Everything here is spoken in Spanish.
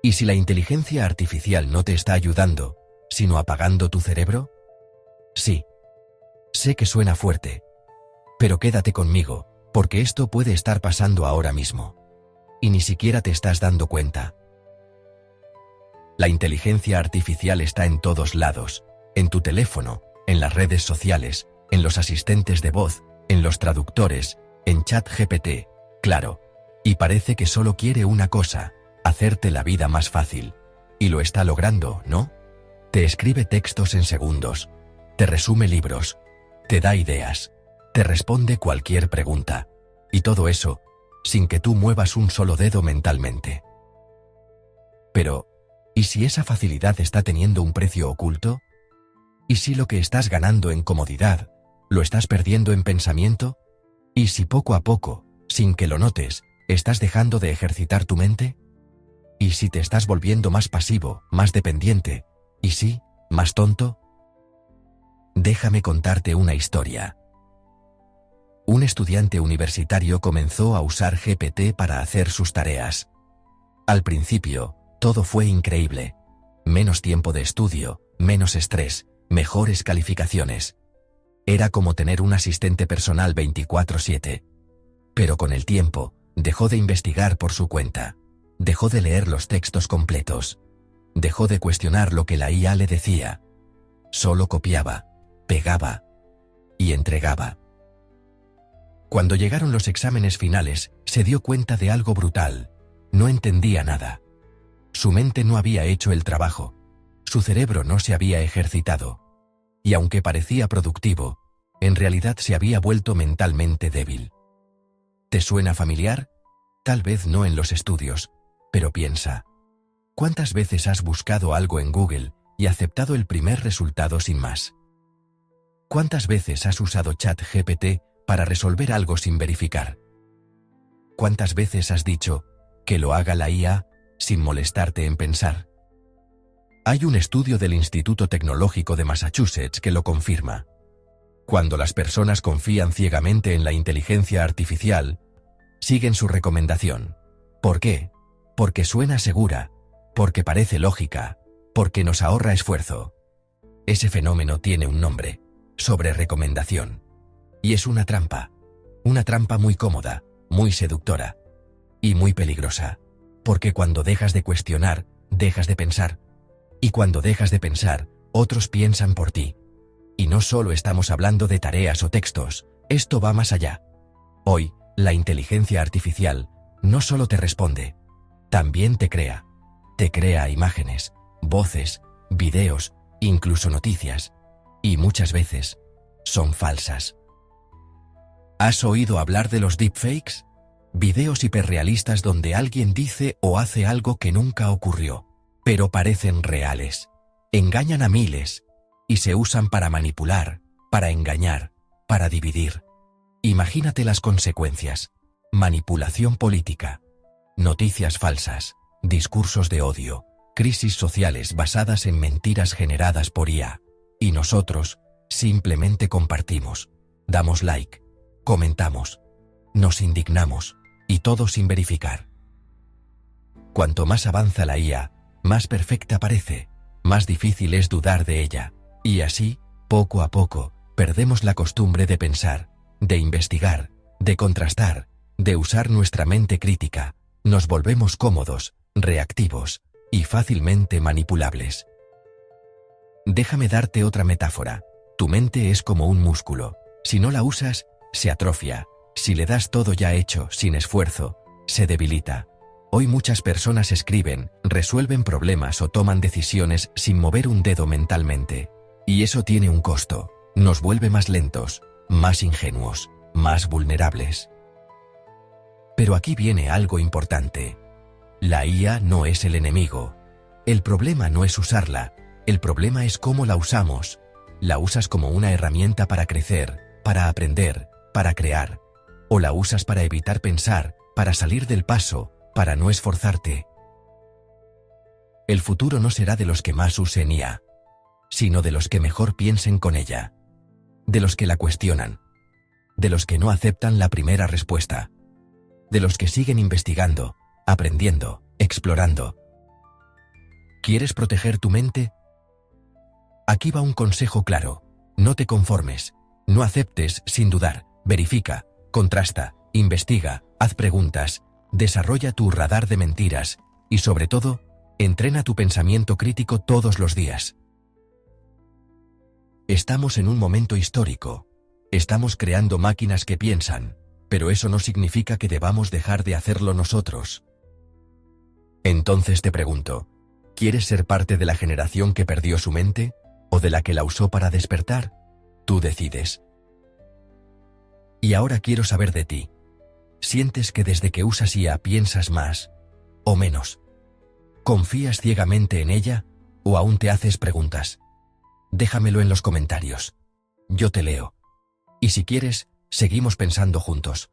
¿Y si la inteligencia artificial no te está ayudando, sino apagando tu cerebro? Sí. Sé que suena fuerte. Pero quédate conmigo, porque esto puede estar pasando ahora mismo. Y ni siquiera te estás dando cuenta. La inteligencia artificial está en todos lados, en tu teléfono, en las redes sociales, en los asistentes de voz, en los traductores, en ChatGPT, claro. Y parece que solo quiere una cosa, hacerte la vida más fácil. Y lo está logrando, ¿no? Te escribe textos en segundos, te resume libros, te da ideas, te responde cualquier pregunta. Y todo eso, sin que tú muevas un solo dedo mentalmente. Pero, ¿y si esa facilidad está teniendo un precio oculto? ¿Y si lo que estás ganando en comodidad, lo estás perdiendo en pensamiento? ¿Y si poco a poco, sin que lo notes, estás dejando de ejercitar tu mente? ¿Y si te estás volviendo más pasivo, más dependiente? ¿Y si, más tonto? Déjame contarte una historia. Un estudiante universitario comenzó a usar GPT para hacer sus tareas. Al principio, todo fue increíble. Menos tiempo de estudio, menos estrés, mejores calificaciones. Era como tener un asistente personal 24/7. Pero con el tiempo, dejó de investigar por su cuenta. Dejó de leer los textos completos. Dejó de cuestionar lo que la IA le decía. Solo copiaba, pegaba y entregaba. Cuando llegaron los exámenes finales, se dio cuenta de algo brutal. No entendía nada. Su mente no había hecho el trabajo. Su cerebro no se había ejercitado. Y aunque parecía productivo, en realidad se había vuelto mentalmente débil. ¿Te suena familiar? Tal vez no en los estudios, pero piensa. ¿Cuántas veces has buscado algo en Google y aceptado el primer resultado sin más? ¿Cuántas veces has usado ChatGPT para resolver algo sin verificar? ¿Cuántas veces has dicho que lo haga la IA sin molestarte en pensar? Hay un estudio del Instituto Tecnológico de Massachusetts que lo confirma. Cuando las personas confían ciegamente en la inteligencia artificial, siguen su recomendación. ¿Por qué? Porque suena segura, porque parece lógica, porque nos ahorra esfuerzo. Ese fenómeno tiene un nombre: sobrerecomendación. Y es una trampa muy cómoda, muy seductora y muy peligrosa, porque cuando dejas de cuestionar, dejas de pensar, y cuando dejas de pensar, otros piensan por ti. Y no solo estamos hablando de tareas o textos, esto va más allá. Hoy, la inteligencia artificial no solo te responde, también te crea imágenes, voces, videos, incluso noticias, y muchas veces son falsas. ¿Has oído hablar de los deepfakes? Videos hiperrealistas donde alguien dice o hace algo que nunca ocurrió, pero parecen reales. Engañan a miles y se usan para manipular, para engañar, para dividir. Imagínate las consecuencias: manipulación política, noticias falsas, discursos de odio, crisis sociales basadas en mentiras generadas por IA. Y nosotros simplemente compartimos, damos like, comentamos, nos indignamos, y todo sin verificar. Cuanto más avanza la IA, más perfecta parece, más difícil es dudar de ella, y así, poco a poco, perdemos la costumbre de pensar, de investigar, de contrastar, de usar nuestra mente crítica, nos volvemos cómodos, reactivos, y fácilmente manipulables. Déjame darte otra metáfora. Tu mente es como un músculo. Si no la usas, se atrofia. Si le das todo ya hecho, sin esfuerzo, se debilita. Hoy muchas personas escriben, resuelven problemas o toman decisiones sin mover un dedo mentalmente. Y eso tiene un costo. Nos vuelve más lentos, más ingenuos, más vulnerables. Pero aquí viene algo importante. La IA no es el enemigo. El problema no es usarla, el problema es cómo la usamos. ¿La usas como una herramienta para crecer, para aprender, para crear? ¿O la usas para evitar pensar, para salir del paso, para no esforzarte? El futuro no será de los que más usen IA, sino de los que mejor piensen con ella, de los que la cuestionan, de los que no aceptan la primera respuesta, de los que siguen investigando, aprendiendo, explorando. ¿Quieres proteger tu mente? Aquí va un consejo claro. No te conformes. No aceptes sin dudar. Verifica, contrasta, investiga, haz preguntas, desarrolla tu radar de mentiras y, sobre todo, entrena tu pensamiento crítico todos los días. Estamos en un momento histórico. Estamos creando máquinas que piensan, pero eso no significa que debamos dejar de hacerlo nosotros. Entonces te pregunto, ¿quieres ser parte de la generación que perdió su mente o de la que la usó para despertar? Tú decides. Y ahora quiero saber de ti. ¿Sientes que desde que usas IA piensas más o menos? ¿Confías ciegamente en ella o aún te haces preguntas? Déjamelo en los comentarios. Yo te leo. Y si quieres, seguimos pensando juntos.